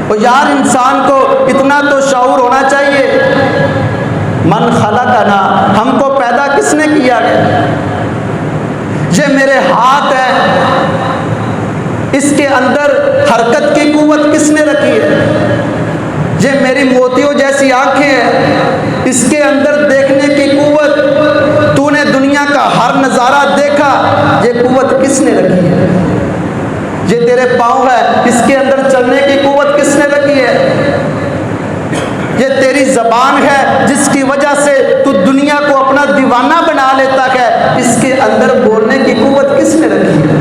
और यार इंसान को इतना तो शऊर होना चाहिए, मन खलकना, हमको पैदा किसने किया है? ये मेरे हाथ है, इसके अंदर हरकत की कुव्वत किसने रखी है? ये मेरी मोतियों जैसी आंखें हैं, इसके अंदर देखने की कुव्वत, तूने दुनिया का हर नज़ारा देखा, ये कुव्वत किसने रखी है? ये तेरे पाँव है, इसके अंदर चलने की कुव्वत किसने रखी है? ये तेरी ज़बान है, जिसकी वजह से तू दुनिया को अपना दीवाना बना लेता है, इसके अंदर बोलने की कुव्वत किसने रखी है?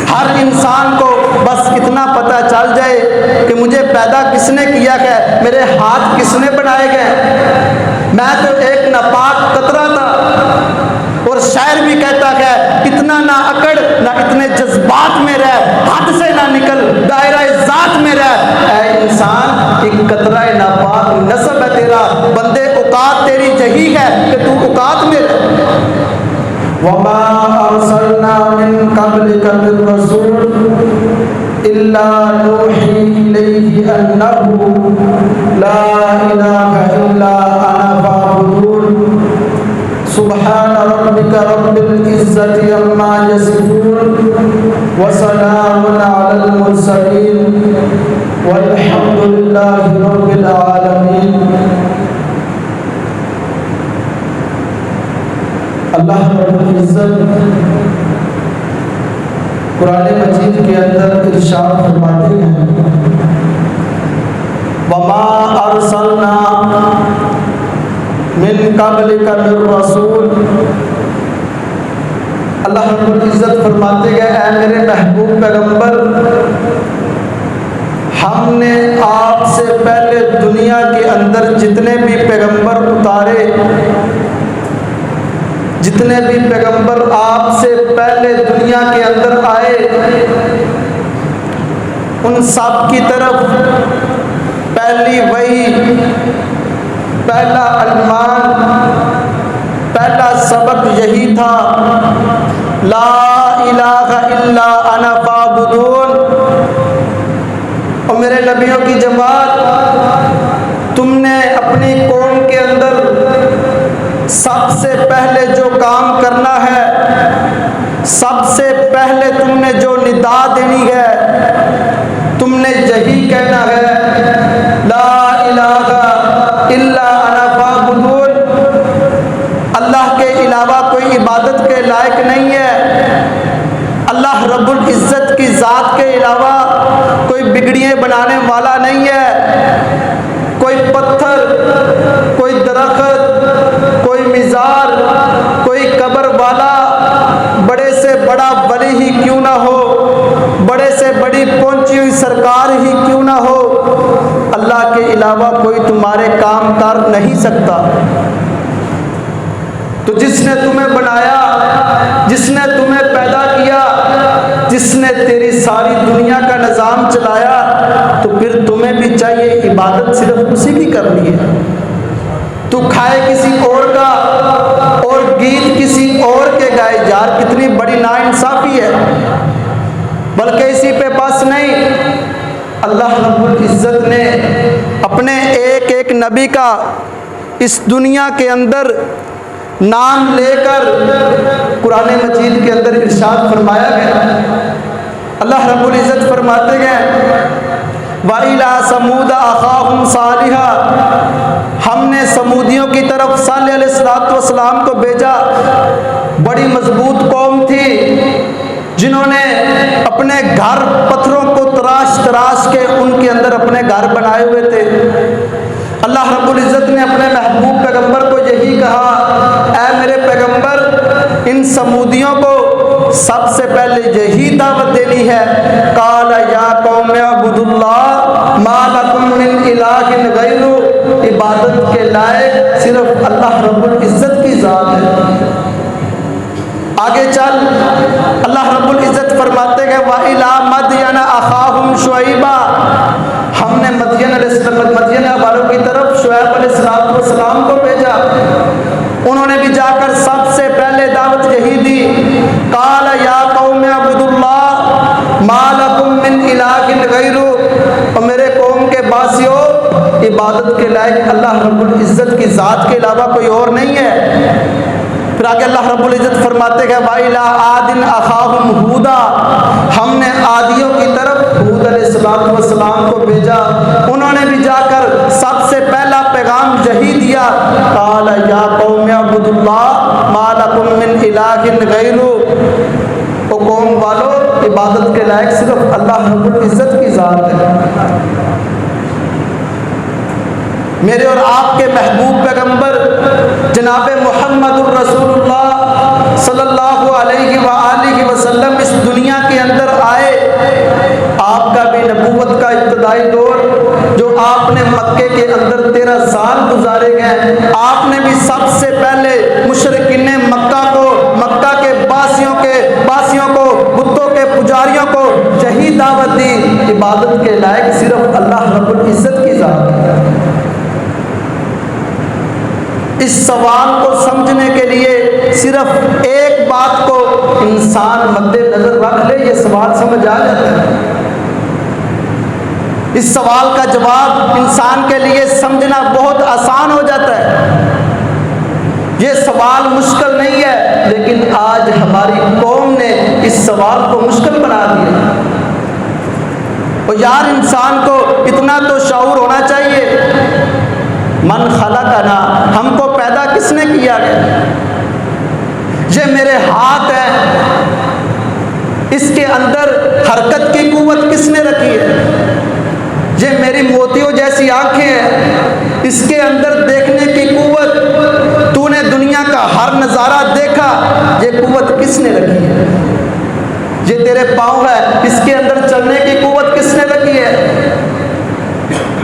हर इंसान को बस इतना पता चल जाए कि मुझे पैदा किसने किया है, मेरे हाथ किसने बनाए गए। मैं तो एक नापाक कतरा था। और शायर भी कहता है, इतना ना अकड़ ना इतने जज्बात में रह, हद से ना निकल दायरा ज़ात में रह। ऐ इंसान, एक कतरा नापाक नस्ब है तेरा, बंदे औकात तेरी यही है कि तू औकात में रह। वमा अरसलना मिन क़ब्लिका मिर रसूल इल्ला नूही इलैहि अन्नहु ला इलाहा इल्ला अना फअबुदून। सुब्हान रब्बिका रब्बिल इज्जति अम्मा यसिफून व सलामुन अलल मुरसलीन वल्हम्दुलिल्लाहि रब्बिल आलमीन। अल्लाह रब्बुल इज्जत कुरान मजीद के अंदर इरशाद फरमाते हैं, वमा अरसलना मिन क़ब्लिका मिर रसूल। अल्लाह रब्बुल इज्जत फरमाते हैं, ऐ मेरे महबूब पैगंबर, हमने आपसे पहले दुनिया के अंदर जितने भी पैगंबर उतारे, जितने भी पैगंबर आपसे पहले दुनिया के अंदर आए, उन सब की तरफ पहली वही, पहला अलमान, पहला सबक यही था, ला इलाहा इल्ला अना फअबुदून। और मेरे नबियों की जमात, तुमने अपनी कौम के अंदर सबसे पहले जो काम करना है, सबसे पहले तुमने जो निदा देनी है, तुमने यही कहना है, ला इलाहा इल्ला अना फअबुदून। अल्लाह के अलावा कोई इबादत के लायक नहीं है। अल्लाह रब्बुल इज्जत की ज़ात के अलावा कोई बिगड़ियाँ बनाने वाला नहीं है। कोई पत्थर, कोई दरख्त, कोई मिज़ार, कोई कब्र वाला, बड़े से बड़ा वली ही क्यों ना हो, बड़े से बड़ी पहुंची हुई सरकार ही क्यों ना हो, अल्लाह के अलावा कोई तुम्हारे काम कर नहीं सकता। तो जिसने तुम्हें बनाया, जिसने तुम्हें पैदा किया, जिसने तेरी सारी दुनिया का निज़ाम चलाया, तो फिर तुम्हें भी चाहिए इबादत सिर्फ उसी की करनी है। तू खाए किसी और का और गीत किसी और के गाए, यार कितनी बड़ी नाइंसाफी है। बल्कि इसी पे बस नहीं, अल्लाह रब्बुल इज्जत ने अपने एक एक नबी का इस दुनिया के अंदर नाम लेकर कुरान मजीद के अंदर इरशाद फरमाया गया। अल्लाह रब्बुल इज्जत फरमाते हैं, वाइला समूद अखाहुम सालिहा, हमने समूदियों की तरफ सालेह अलैहिस्सलातु वस्सलाम को भेजा। बड़ी मजबूत कौम थी, जिन्होंने अपने घर पत्थरों को तराश तराश के उनके अंदर अपने घर बनाए हुए थे। अल्लाह रब्बुल इज़्ज़त ने अपने महबूब पैगंबर को यही कहा, ऐ मेरे पैगंबर, इन समूदियों को सबसे पहले यही दावत देनी है, काला या कौम अब्दुल्लाह मा लकुम मिन इलाहिन गैरु, इबादत के लायक सिर्फ अल्लाह रब्बुल इज़्ज़त की ज़ात है। आगे चल अल्लाह रब्बुल इज़्ज़त फरमाते हैं, वा इला मदयन अखाहुम शुअैबा, हमने मदयन वालों की तरफ शुएब अलैहिस्सलाम को भेजा। उन्होंने भी जाकर सबसे पहले दावत यही दी, काला या कौम अब्दुल्लाह मा लकुम मिन इलाहिन गैरु, और मेरे कौम के बासियों, इबादत के लायक अल्लाह रब्बुल इज़्ज़त की ज़ात के अलावा कोई और नहीं है। फिर आगे अल्लाह रब्बुल इज़्ज़त फरमाते हैं वाइला आदिन अखाहुम हुदा, हमने आदियों की तरफ हूद अलैहिस्सलाम को भेजा, उन्होंने भी जाकर सबसे पहला पैगाम यही दिया, काला या कौम अब्दुल्लाह मा लकुम मिन इलाहिन गैरु, ओ कौम वालों, इबादत के लायक सिर्फ अल्लाह रब्बुल इज़्ज़त की ज़ात है। मेरे और आपके महबूब पैगंबर जनाब मुहम्मदुर रसूलुल्लाह सल्लल्लाहु अलैहि वसल्लम इस दुनिया के अंदर आए। आपका भी नबूवत का इब्तदाई दौर जो आपने मक्के के अंदर 13 साल गुजारे गए, आपने भी सबसे पहले मुशरिकीन मक्का को, मक्का के बासियों को, बुतों के पुजारियों को यही दावत दी, इबादत के लायक सिर्फ अल्लाह रब्बुल इज़्ज़त की ज़ात है। इस सवाल को समझने के लिए सिर्फ एक बात को इंसान मद्देनजर रख ले, ये सवाल समझ आ जाता है। इस सवाल का जवाब इंसान के लिए समझना बहुत आसान हो जाता है। ये सवाल मुश्किल नहीं है, लेकिन आज हमारी कौम ने इस सवाल को मुश्किल बना दिया। और यार, इंसान को इतना तो शऊर होना चाहिए, मन खलक़ना, हमको पैदा किसने किया गया? ये मेरे हाथ हैं, इसके अंदर हरकत की कुव्वत किसने रखी है? ये मेरी मोतियों जैसी आंखें हैं, इसके अंदर देखने की कुव्वत, तूने दुनिया का हर नज़ारा देखा, ये कुव्वत किसने रखी है? ये तेरे पाँव है, इसके अंदर चलने की कुव्वत किसने रखी है?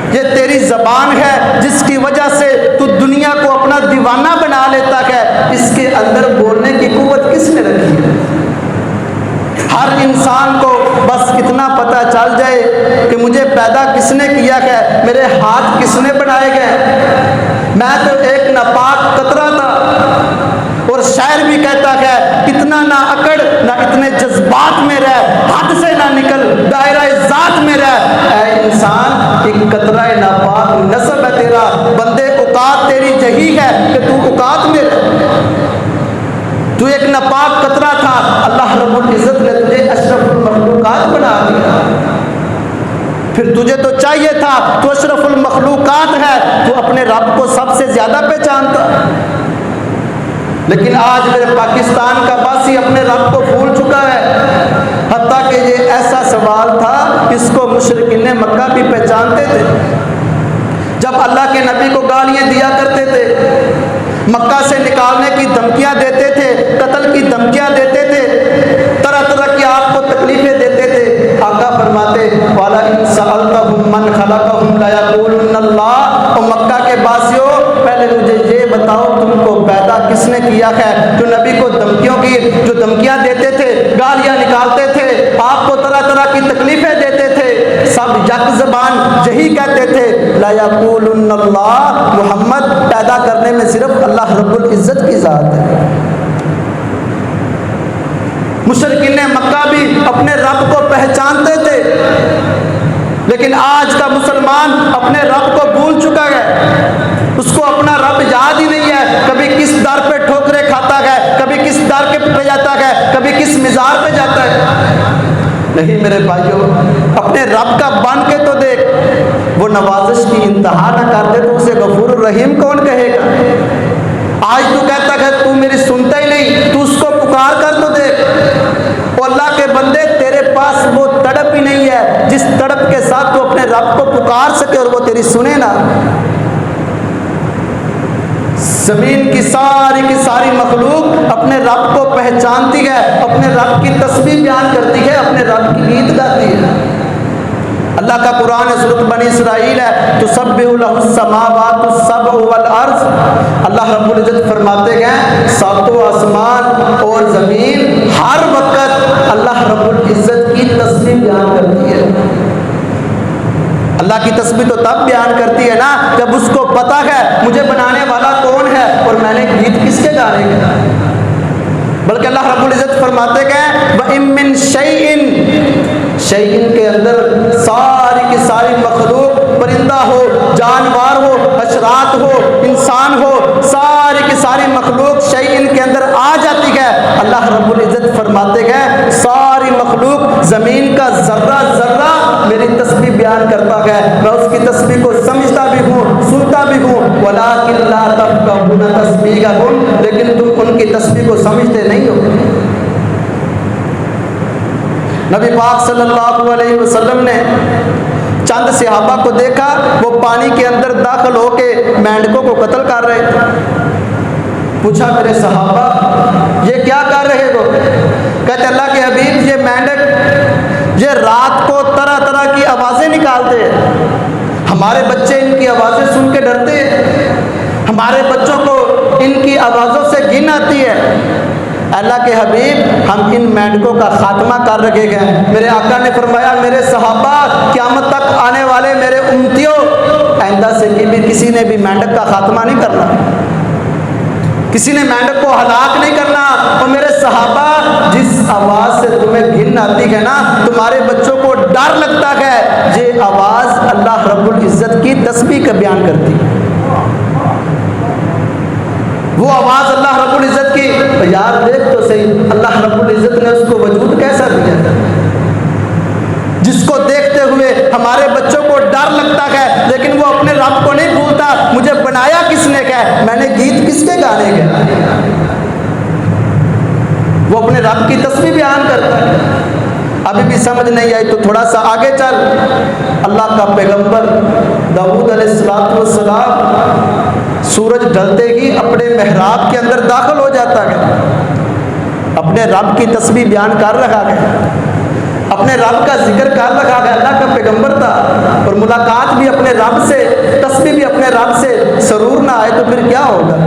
ये तेरी ज़बान है, जिसकी वजह से तू दुनिया को अपना दीवाना बना लेता है, इसके अंदर बोलने की कुव्वत किसने रखी है? हर इंसान को बस इतना पता चल जाए कि मुझे पैदा किसने किया है, मेरे हाथ किसने बनाए गए। मैं तो एक नापाक कतरा था, और शायर भी कहता है इतना ना अकड़, ना इतने जज्बात में रह, हद से ना निकल, दायरा ज़ात में रह। ऐ इंसान, एक कतरा नापाक नस्ब है तेरा, बंदे औकात तेरी यही है कि तू औकात में रह। तू एक नापाक कतरा था, अल्लाह रब्बुल इज़्ज़त ने तुझे अशरफुल मखलूकात बना दिया। फिर तुझे तो चाहिए था, तू अशरफुल मखलूकात है, तू अपने रब को सबसे ज्यादा पहचानता। लेकिन आज मेरे पाकिस्तान का बासी अपने रब को भूल चुका है। हत्ता कि ये ऐसा सवाल था, इसको मुशरिकीन मक्का भी पहचानते थे। जब अल्लाह के नबी को गालियाँ दिया करते थे, मक्का से निकालने की धमकियाँ देते थे, कत्ल की धमकियाँ देते थे, तरह तरह की आपको तकलीफें देते थे, आका फरमाते वाला इन सअल्तहुम मन खलक़हुम ला यक़ूलुन्नल्लाह। और मक्का के बासियों, पहले मुझे ये बताओ तुमको पैदा किसने किया है? जो नबी को धमकियों की जो धमकियाँ देते थे, गालियाँ निकालते थे, आपको तरह तरह की तकलीफें देते थे, सब यक ज़बान यही कहते थे ला यक़ूलुन्नल्लाह, मोहम्मद पैदा करने में सिर्फ अल्लाह रब्बुल इज़्ज़त की ज़ात है। मुशरिकीन मक्का भी अपने रब को पहचानते थे, लेकिन आज का मुसलमान अपने रब को भूल चुका है। उसको अपना रब याद ही नहीं है। कभी किस दर पे ठोकरे खाता है, कभी किस दर के पे जाता है, कभी किस मिज़ार पे जाता है। नहीं मेरे भाइयों, अपने रब का बन के तो देख। वो नवाजिश की इंतहा ना कर दे तो उसे गफूर रहीम कौन कहेगा? आज तू कहता है तू मेरी सुनता ही नहीं, तू उसको पुकार कर तो देख। और अल्लाह के बंदे, तेरे पास वो तड़प ही नहीं है जिस तड़प के साथ तू अपने रब को पुकार सके और वो तेरी सुने ना। जमीन की सारी मखलूक अपने रब को पहचानती है, अपने रब की तस्बीह बयान करती है, अपने रब की गीत गाती है। अल्लाह का कुरान सूरत बनी इसराइल है, तुसब्बिहु लहुस समावातु सबअ वल अर्ज़। अल्लाह रब्बुल इज़्ज़त फरमाते हैं सातों आसमान और ज़मीन हर वक्त अल्लाह रब्बुल इज़्ज़त की तस्बीह बयान करती है। अल्लाह की तस्बीह तो तब बयान करती है ना जब उसको पता है मुझे बनाने वाला कौन है और मैंने गीत किसके गाने के। बल्कि अल्लाह रब्बुल इज़्ज़त फरमाते हैं व इम मिन शैइन, शैइन के अंदर सारी की सारी नुकसान हो, सारी की सारी मखलूक शय इनके अंदर आ जाती है। अल्लाह रब्बुल इज़्ज़त फरमाते हैं सारी मखलूक ज़मीन का जर्रा जर्रा मेरी तस्बीह बयान करता है, मैं उसकी तस्बीह को समझता भी हूँ, सुनता भी हूँ। वलाकिन ला तफ़क़हूना तस्बीहहुम, लेकिन तुम उनकी तस्बीह को समझते नहीं हो। नबी पाक सल्लल्लाहु अलैहि वसल्लम ने चंद सहाबा को देखा, वो पानी के अंदर दाखिल होके मेंढकों को कत्ल कर रहे थे। पूछा मेरे सहाबा ये क्या कर रहे हो? कहते अल्लाह के हबीब ये मेंढक ये रात को तरह तरह की आवाज़ें निकालते हैं, हमारे बच्चे इनकी आवाज़ें सुन के डरते हैं, हमारे बच्चों को इनकी आवाज़ों से घिन आती है। अल्लाह के हबीब हम इन मेंढकों का खात्मा कर रखेंगे। मेरे आका ने फरमाया मेरे सहाबा क़यामत तक आने वाले मेरे उम्मतियों, आइंदा से भी किसी ने भी मेंढक का खात्मा नहीं करना, किसी ने मेंढक को हलाक नहीं करना। और मेरे सहाबा जिस आवाज़ से तुम्हें घिन आती है ना, तुम्हारे बच्चों को डर लगता है, ये आवाज़ अल्लाह रब्बुल इज़्ज़त की तस्बीह का बयान करती है। वो आवाज़ अल्लाह रब्बुल इज़्ज़त की, यार देख तो सही अल्लाह रब्बुल इज़्ज़त ने उसको वजूद कैसा दिया, जिसको देखते हुए हमारे बच्चों को डर लगता है, लेकिन वो अपने रब को नहीं भूलता। मुझे बनाया किसने है, मैंने गीत किसके गाने के, वो अपने रब की तस्बीह बयान करता है। अभी भी समझ नहीं आई तो थोड़ा सा आगे चल। अल्लाह का पैगंबर दाऊद अलैहिस्सलाम सूरज ढलते ही अपने मेहराब के अंदर दाखिल हो जाता है, अपने रब की तस्बीह बयान कर रहा है, अपने रब का जिक्र कर रहा है। अल्लाह का पैगंबर था और मुलाकात भी अपने रब से, तस्बीह भी अपने रब से, सरूर ना आए तो फिर क्या होगा।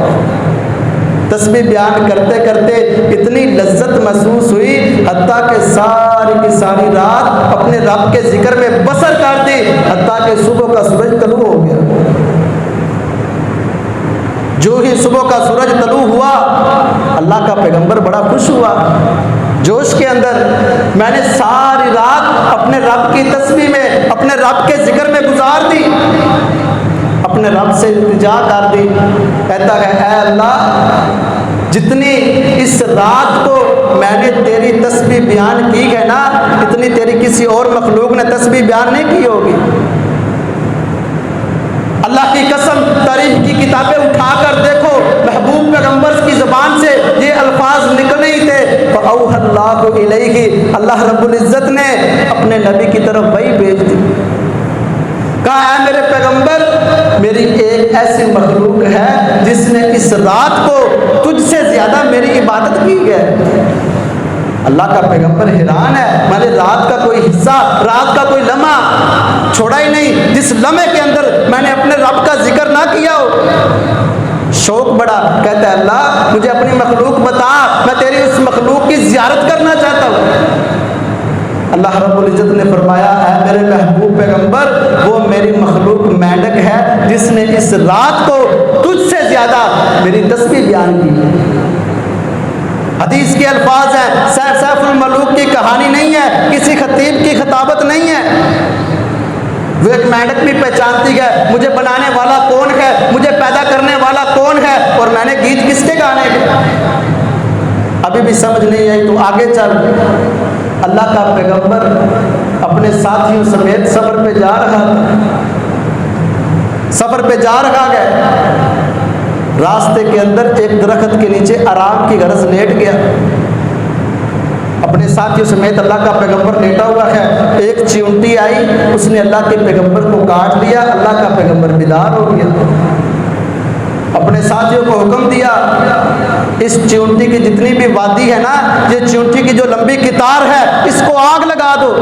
तस्बीह बयान करते करते इतनी लज्जत महसूस हुई, हत्ता के सारी की सारी रात अपने रब के जिक्र में बसर कर दी, हत्ता के सुबह का सूरज तलू हो गया। जो ही सुबह का सूरज तलू हुआ, अल्लाह का पैगंबर बड़ा खुश हुआ, जोश के अंदर, मैंने सारी रात अपने रब की तस्बीह में, अपने रब के जिक्र में गुजार दी, अपने रब से इल्तिजा कर दी। कहता है ऐ अल्लाह, जितनी इस रात को मैंने तेरी तस्बीह बयान की है ना, इतनी तेरी किसी और मखलूक ने तस्बीह बयान नहीं की होगी। अल्लाह की कसम, तारीफ की किताबें उठाकर देखो, महबूब पैगंबर की ज़बान से ये अल्फाज निकले ही थे। फ़अौहल्लाहु इलैहि, अल्लाह रब्बुल इज़्ज़त ने अपने नबी की तरफ वही भेज दी। कहा है मेरे पैगंबर, मेरी एक ऐसी मखलूक है जिसने इस रात को तुझसे ज़्यादा मेरी इबादत की है। अल्लाह का पैगंबर हैरान है, मैंने रात का कोई हिस्सा, रात का कोई लम्हा छोड़ा ही नहीं जिस लम्हे के अंदर मैंने अपने रब का जिक्र ना किया हो। शौक बड़ा, कहता है अल्लाह मुझे अपनी मखलूक बता, मैं तेरी उस मखलूक की ज़ियारत करना चाहता हूँ। अल्लाह रब्बुल इज़्ज़त ने फरमाया है मेरे महबूब पैगंबर, वो मेरी मखलूक मेंढक है जिसने इस रात को तुझसे ज़्यादा मेरी तस्बीह बयान की। हदीस के अल्फाज हैं, सैफुल मलूक की कहानी नहीं है, किसी खतीब की खिताबत नहीं है। वो एक मेंढक भी पहचानती है मुझे बनाने वाला कौन है, मुझे पैदा करने वाला कौन है, और मैंने गीत किसके गाने हैं। अभी भी समझ नहीं आई तो आगे चल। अल्लाह का पैगंबर अपने साथियों समेत सफर पे जा रहा था, सफर पे जा रहा है। रास्ते के अंदर एक दरख्त के नीचे आराम की गरज लेट गया, अपने साथियों समेत अल्लाह का पैगंबर लेटा हुआ है। एक चींटी आई, उसने अल्लाह के पैगंबर को काट लिया, अल्लाह का पैगंबर बेदार हो गया। अपने साथियों को हुक्म दिया, इस चींटी की जितनी भी वादी है ना, ये चींटी की जो लंबी कितार है, इसको आग लगा दो।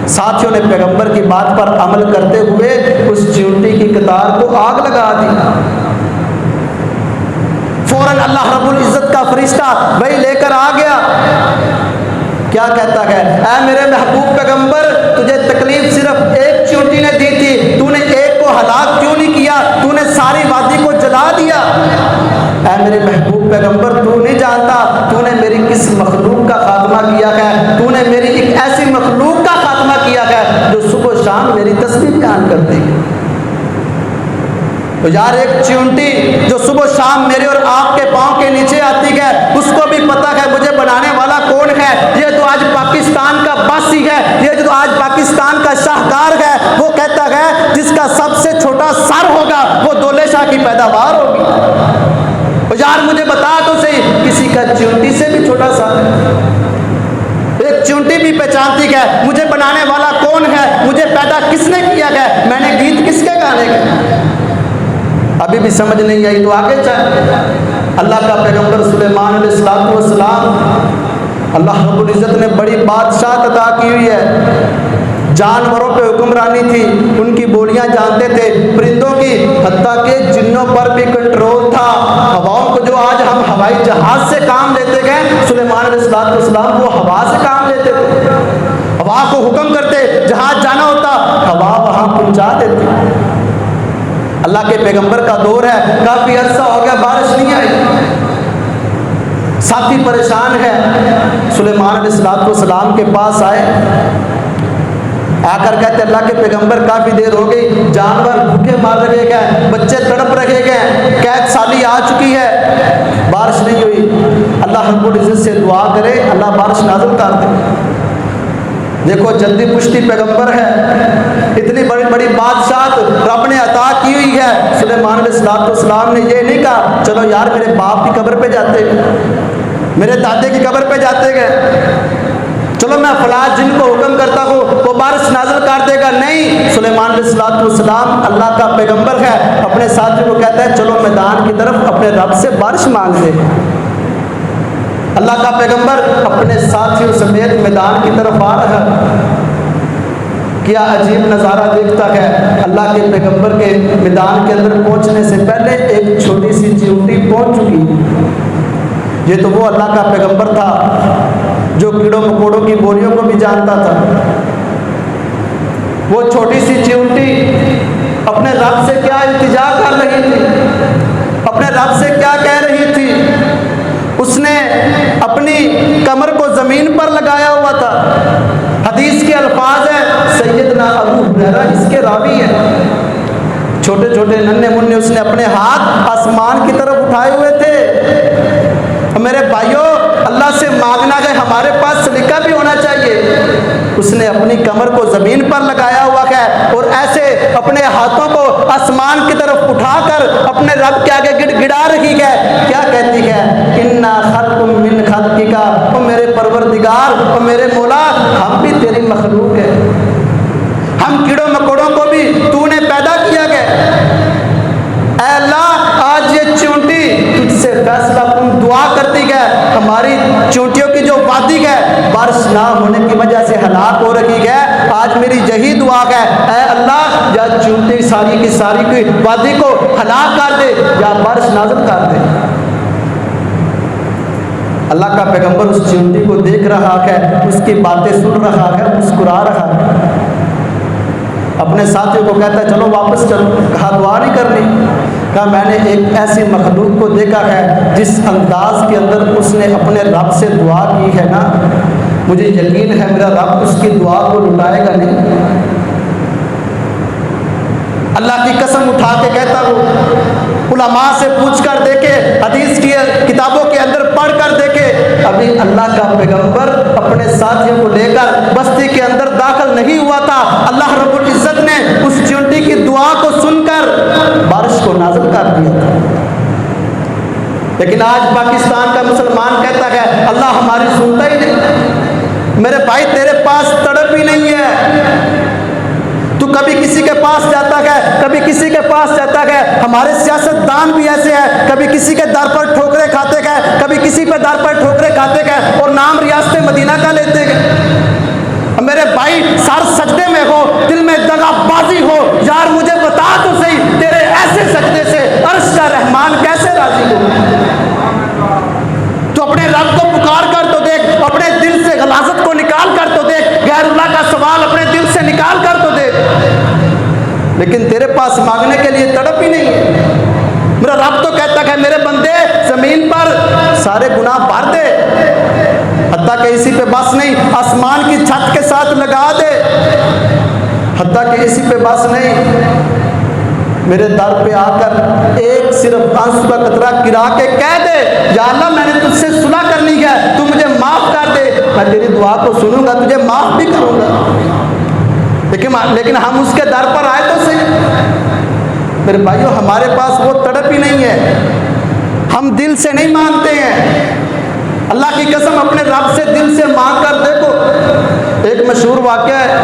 साथियों ने पैगंबर की बात पर अमल करते हुए उस चींटी की कितार को आग लगा दी। फौरन अल्लाह रब्बुल इज़्ज़त का फरिश्ता वही लेकर आ गया। क्या कहता है, ऐ मेरे महबूब पैगंबर, तुझे तकलीफ सिर्फ एक चींटी ने दी थी, तूने एक को हलाक क्यों नहीं किया, तूने सारी वादी को जला दिया। ऐ मेरे महबूब पैगंबर, तू नहीं जानता तूने मेरी किस मखलूक का खात्मा किया है, तूने मेरी एक ऐसी मखलूक का खात्मा किया है जो सुबह शाम मेरी तस्बीह बयान करती है। तो यार एक चींटी जो सुबह शाम मेरे और आपके पांव के नीचे आती है, उसको भी पता है मुझे बनाने वाला कौन है। ये तो आज पाकिस्तान का बासी है, ये जो आज पाकिस्तान का शाहकार है, वो कहता है जिसका सबसे छोटा सर होगा वो दौले शाह की पैदावार होगी। तो यार मुझे बता तो सही, किसी का चींटी से भी छोटा सर है। एक चींटी भी पहचानती है मुझे बनाने वाला कौन है, मुझे पैदा किसने किया है, मैंने गीत किसके गाने गए। अभी भी समझ नहीं आई तो आगे चल। अल्लाह का पैगंबर सुलेमान अलैहिस्सलाम, अल्लाह रब्बुल इज़्ज़त ने बड़ी बादशाहत अता की हुई है। जानवरों पे हुक्मरानी थी, उनकी बोलियां जानते थे, परिंदों की, हत्ता के जिन्नों पर भी कंट्रोल था। हवाओं को जो आज हम हवाई जहाज से काम लेते गए, सुलेमान अलैहिस्सलाम वो हवा से काम लेते थे। हवा को हुक्म करते, जहाज जाना होता हवा वहां पहुंचा देती। अल्लाह के पैगंबर का दौर है, काफी अरसा हो गया बारिश नहीं आई, साथी परेशान है। सुलेमान अलैहिस्सलाम के पास आए, आकर कहते अल्लाह के पैगंबर काफी देर हो गई, जानवर भूखे मार रखे गए, बच्चे तड़प रखे गए, कैद साली आ चुकी है, बारिश नहीं हुई। अल्लाह रब्बुल इज़्ज़त से दुआ करे अल्लाह बारिश नाज़िल कर दे। देखो जल्दी पुश्ती पैगंबर है, इतनी बड़ी बड़ी बादशाहत रब ने अता की हुई है। सुलेमान अलैहिस्सलाम ने ये नहीं कहा चलो यार मेरे बाप की कब्र पे जाते, मेरे दादे की कब्र पे जाते गए, चलो मैं फलां जिन को हुक्म करता हूँ वो बारिश नाज़िल कर देगा। नहीं, सुलेमान अलैहिस्सलाम अल्लाह का पैगंबर है, अपने साथी को कहता है चलो मैदान की तरफ अपने रब से बारिश मांग दे। अल्लाह का पैगंबर अपने साथियों समेत मैदान की तरफ आ रहा है। क्या अजीब नज़ारा देखता है, अल्लाह के पैगंबर के मैदान के अंदर पहुंचने से पहले एक छोटी सी चींटी पहुंच चुकी। ये तो वो अल्लाह का पैगंबर था जो कीड़ों मकोड़ों की बोलियों को भी जानता था। वो छोटी सी चींटी अपने रब से क्या इल्तिजा कर रही थी, अपने रब से क्या कह रही थी। उसने अपनी कमर को जमीन पर लगाया हुआ था। हदीस के अल्फाज है, सैयदना अबू हुरैरा इसके रावी है। छोटे छोटे नन्हे मुन्ने उसने अपने हाथ आसमान की तरफ उठाए हुए थे। मेरे भाइयों, अल्लाह से मांगना है, हमारे पास सलीका भी होना चाहिए। उसने अपनी कमर को जमीन पर लगाया हुआ है और ऐसे अपने हाथों को आसमान की तरफ उठाकर अपने रब के आगे गिड़गिड़ा रही है। क्या कहती है, इन्ना खल्कुम मिन खल्किका, ओ मेरे परवरदिगार, ओ मेरे मौला, हम भी तेरी मखलूक है, हम कीड़ों मकोड़ों को भी तूने पैदा किया गया। ऐ अल्लाह, आज ये चींटी तुझसे फैसला तुम दुआ करती है, हमारी चींटियों की जो वादी है बारिश ना होने की वजह से हलाक हो रही है। आज मेरी यही दुआ है, ऐ अल्लाह, या चींटी सारी की सारी की वादी को हलाक कर दे या बारिश नाज़िल कर दे। अल्लाह का पैगंबर उस चींटी को देख रहा है, उसकी बातें सुन रहा है, मुस्कुरा रहा है। अपने साथियों को कहता है चलो वापस चलो। कहा दुआ नहीं करनी। कहा मैंने एक ऐसी मखलूक को देखा है जिस अंदाज के अंदर उसने अपने रब से दुआ की है ना, मुझे यकीन है मेरा रब उसकी दुआ को लुटाएगा नहीं। अल्लाह की कसम उठा के कहता हूँ, उलमा से पूछ कर देखे, हदीस की किताबों के अंदर पढ़ कर देखे, अभी अल्लाह का पैगंबर अपने साथियों को लेकर बस्ती के अंदर दाखिल नहीं हुआ था, अल्लाह रब्बुल इज़्ज़त ने उस चींटी की दुआ को सुनकर बारिश को नाज़िल कर दिया था। लेकिन आज पाकिस्तान का मुसलमान कहता है अल्लाह हमारी सुनता ही नहीं। मेरे भाई, तेरे पास तड़प ही नहीं है। तू कभी किसी के पास जाता है, कभी किसी के पास जाता है। हमारे सियासतदान भी ऐसे हैं, कभी किसी के दर पर ठोकरे खाते हैं, कभी किसी पे दर पर ठोकरे खाते हैं और नाम रियासत मदीना का लेते हैं। मेरे भाई, सर सजदे में हो, दिल में दगाबाजी हो, यार मुझे बता तो सही, तेरे ऐसे सजदे से अर्श का रहमान कैसे राजी हो। तो अपने रब को पुकार कर तो देख, अपने दिल से गलाजत को निकाल कर तो देख, गैरुल्लाह का सवाल अपने दिल से निकाल कर तो देख। लेकिन तेरे पास मांगने के लिए तड़प ही नहीं है। मेरा रब तो कहता है मेरे बंदे जमीन पर सारे गुनाह भर दे, हत्ता के इसी पे बस नहीं, आसमान की छत के साथ लगा दे। हत्ता के इसी पे बस नहीं, मेरे दर पे आकर एक सिर्फ आंसू का कतरा गिरा के कह दे, या अल्लाह मैंने तुझसे सुलह करनी है, तू मुझे माफ कर दे, मैं तेरी दुआ को सुनूंगा, तुझे माफ भी करूंगा। लेकिन हम उसके दर पर आए तो सही। मेरे भाइयों, हमारे पास वो तड़प ही नहीं है, हम दिल से नहीं मांगते हैं। अल्लाह की कसम, अपने रब से दिल से मांग कर देखो। एक मशहूर वाक़या है,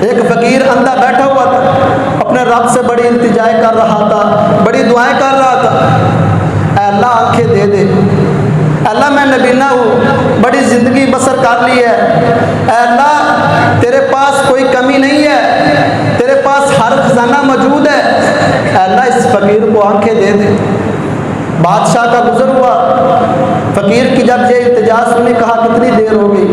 एक फकीर अंधा बैठा हुआ था, अपने रब से बड़ी इल्तिजाएं कर रहा था, बड़ी दुआएं कर रहा था। ऐ अल्लाह आंखें दे दे, अल्लाह मैं नबीना हूँ, बड़ी ज़िंदगी बसर कर ली है, ऐ अल्लाह तेरे पास कोई कमी नहीं है, तेरे पास हर खजाना मौजूद है, ऐ अल्लाह इस फकीर को आंखें दे दे। बादशाह का गुजर हुआ, फकीर की जब ये इल्तिजा सुनी, कहा कितनी देर हो गई?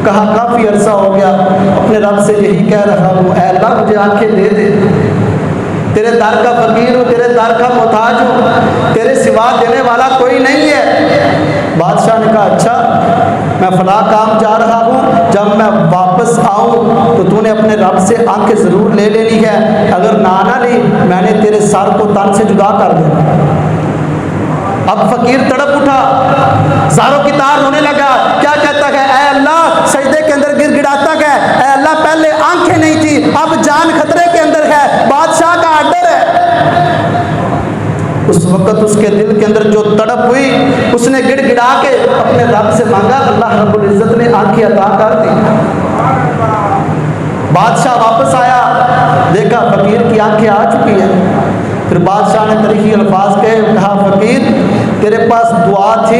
कहा काफ़ी अरसा हो गया, अपने रब से यही कह रहा हूँ, ऐ अल्लाह मुझे आंखें दे दे, तेरे दर का फकीर हूँ, तेरे दर का मोहताज हूँ, तेरे सिवा देने वाला कोई नहीं है। बादशाह ने कहा अच्छा, मैं फलां काम जा रहा हूँ, जब मैं वापस आऊँ तो तूने अपने रब से आंखें ज़रूर ले लेनी है, अगर ना ली मैंने तेरे सर को तन से जुदा कर देना। अब फकीर तड़प उठा, ज़ारों की तार रोने लगा, क्या कहता है? ऐ अल्लाह, सजदे के अंदर गिड़गिड़ाता है, ऐ अल्लाह पहले आंखें नहीं थी, अब जान खतरे के अंदर है, बादशाह का आर्डर है। उस वक्त उसके दिल के अंदर जो तड़प हुई, उसने गिड़गिड़ा के अपने रब से मांगा, अल्लाह रब्बुल इज्जत ने आंखें अता कर दी। बादशाह वापस आया, देखा फकीर की आंखें आ चुकी है। फिर बादशाह ने तरीक़ी अल्फाज कहे, कहा फकीर तेरे पास दुआ थी,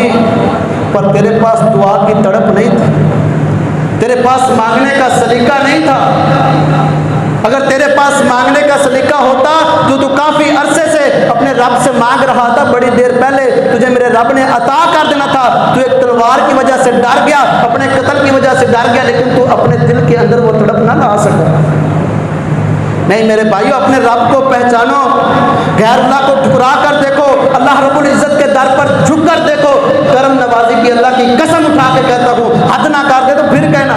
पर तेरे पास दुआ की तड़प नहीं थी, तेरे पास मांगने का सलीका नहीं था। अगर तेरे पास मांगने का सलीका होता तो तू काफ़ी अरसे से अपने रब से मांग रहा था, बड़ी देर पहले तुझे मेरे रब ने अता कर देना था। तू एक तलवार की वजह से डर गया, अपने कत्ल की वजह से डर गया, लेकिन तू अपने दिल के अंदर वो तड़प ना ला सका। नहीं मेरे भाइयों, अपने रब को पहचानो, गैरुल्लाह को ठुकरा कर देखो, अल्लाह रब्बुल इज्जत के दर पर झुक कर देखो। करम नवाजी की अल्लाह की कसम उठा के कहता हूँ, हद ना कर दे तो फिर कहना।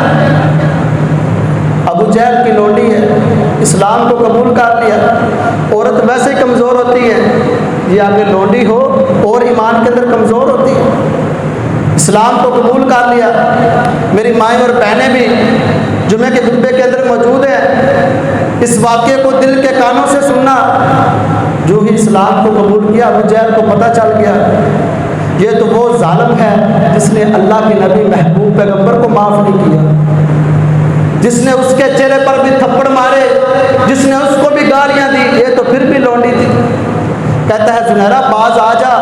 अबू जहल की लोंडी है, इस्लाम को कबूल कर लिया। औरत वैसे ही कमज़ोर होती है, ये आगे लोंडी हो और ईमान के अंदर कमज़ोर होती है। इस्लाम को कबूल कर लिया। मेरी माएँ और बहनें भी जुमे के खुतबे के अंदर मौजूद हैं। इस वाक़े को दिल के कानों से सुनना। जो ही इस्लाम को कबूल किया, अबू जहल को पता चल गया ये तो वो जालिम है जिसने अल्लाह के नबी महबूब पैगंबर को माफ़ नहीं किया, जिसने उसके चेहरे पर भी थप्पड़ मारे, जिसने उसको भी गालियाँ दी, ये तो फिर भी लौंडी थी। कहता है जुनैरा बाज आ जा,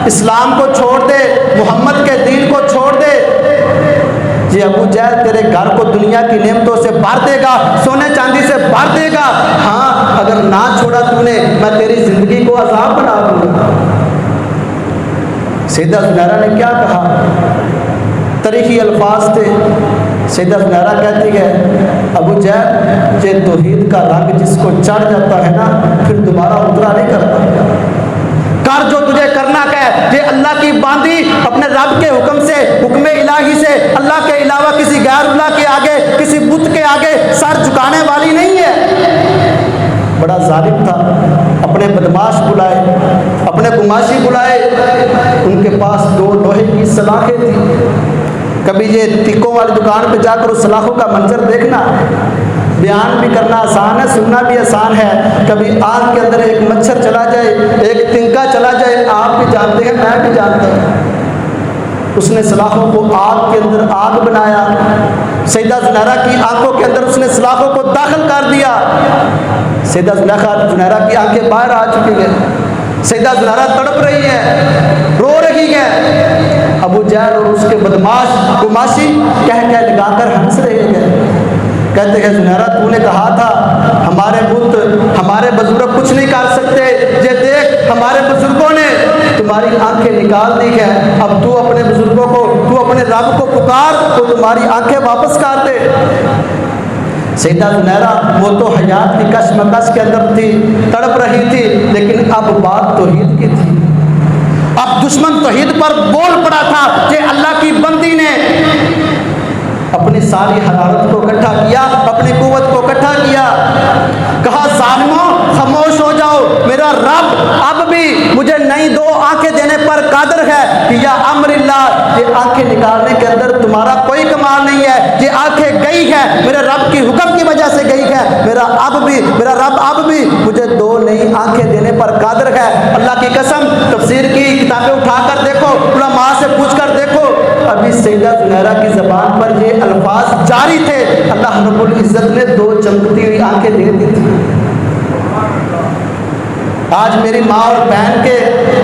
इस्लाम को छोड़ दे, मोहम्मद के दीन को छोड़ दे। ये अबू जहल तेरे घर को दुनिया की नेमतों से भर देगा, सोने चांदी से भर देगा। हाँ, अगर ना छोड़ा तूने, मैं तेरी जिंदगी को अज़ाब बना दूंगा। सैयदा ज़ुनैरा ने क्या कहा? तरीक़ी अल्फाज थे। सैयदा ज़ुनैरा कहती है, अबू जहल ये तौहीद का रंग जिसको चढ़ जाता है ना, फिर दोबारा उतरा नहीं करता। कर जो तुझे करना है, ये अल्लाह की बांदी अपने रब के हुक्म से, हुक्म इलाही से, अल्लाह के अलावा किसी गैरुल्लाह के आगे, किसी बुत के आगे सर झुकाने वाली नहीं है। बड़ा जालिम था। अपने बदमाश बुलाए, अपने गुमाशी बुलाए, उनके पास 2 लोहे की सलाखें थी। कभी ये तिक्कों वाली दुकान पे जाकर उस सलाखों का मंजर देखना, बयान भी करना आसान है, सुनना भी आसान है। कभी आग के अंदर एक मच्छर चला जाए, एक तिनका चला जाए, आप भी जानते हैं, मैं भी जानता हूँ। उसने सलाखों को आग के अंदर आग बनाया। सैयदा ज़ुनैरा की आंखों के अंदर उसने सलाखों को दाखिल कर दिया। सैयदा ज़ुनैरा की आंखें बाहर आ चुकी हैं। सैयदा ज़ुनैरा तड़प रही है, रो रही है। अबू जहल और उसके बदमाश गुमाशी कह लगाकर हंस रहे हैं। कहते हैं ज़ुनैरा तूने कहा था हमारे बुत, हमारे बुजुर्ग कुछ नहीं कर सकते, ये देख हमारे बुजुर्गों ने तुम्हारी आंखें निकाल दी है। अब तू अपने बुजुर्गों को, तू अपने रब को पुकार तो तुम्हारी आंखें वापस कर दे। सैयदा ज़ुनैरा वो तो हयात की कशमकश के अंदर थी, तड़प रही थी, लेकिन अब बात तौहीद की थी। अब दुश्मन तौहीद पर बोल पड़ा था कि अल्लाह की बंदी ने अपनी सारी हरारत को इकट्ठा किया, अपनी कुव्वत को इकट्ठा किया, कहा जालिमों खामोश हो मेरे रब की हुक्म की वजह से गई है। मेरा रब अब भी मुझे दो नई आंखें देने पर कादिर है। अल्लाह की कसम, तफसीर की किताबें उठाकर देखो, उलमा से पूछकर देखो, अभी सैयदा ज़ुनैरा की ज़बान पर ये अल्फाज जारी थे, अल्लाह रब्बुल इज़्ज़त ने दो चमकती हुई आंखें दे दी थी। आज मेरी माँ और बहन के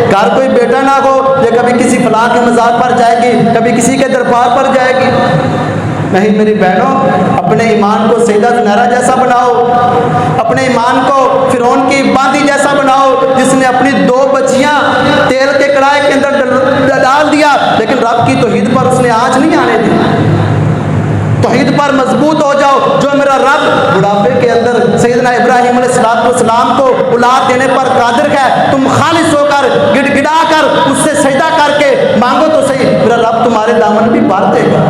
घर कोई बेटा ना हो, ये कभी किसी फलां के मज़ार पर जाएगी, कभी किसी के दरबार पर जाएगी। नहीं मेरी बहनों, अपने ईमान को सैयदा ज़ुनैरा जैसा बनाओ, अपने ईमान को फिरौन की बांदी जैसा बनाओ, जिसने अपनी दो बच्चियां तेल के कढ़ाई के अंदर डाल दिया, लेकिन रब की तौहीद पर उसने आँच नहीं आने दी। तौहीद पर मजबूत हो जाओ। जो मेरा रब बुढ़ापे के अंदर सैयदना इब्राहीम अलैहिस्सलाम को औलाद देने पर कादिर है, तुम खालिस होकर गिड़गिड़ा कर उससे सजदा करके मांगो तो सही, मेरा रब तुम्हारे दामन भी भर देगा।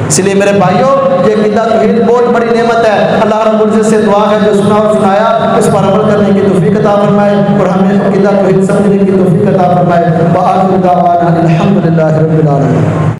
इसलिए मेरे भाइयों, ये अक़ीदा तौहीद बहुत बड़ी नेमत है। अल्लाह रब्बुल इज़्ज़त से दुआ है जो सुना और सुनाया इस पर अमल करने की तौफीक अता फरमाए और हमें अक़ीदा तौहीद समझने की तौफीक अता फरमाए। व आखिर दावाना अल्हम्दुलिल्लाहि रब्बिल आलमीन।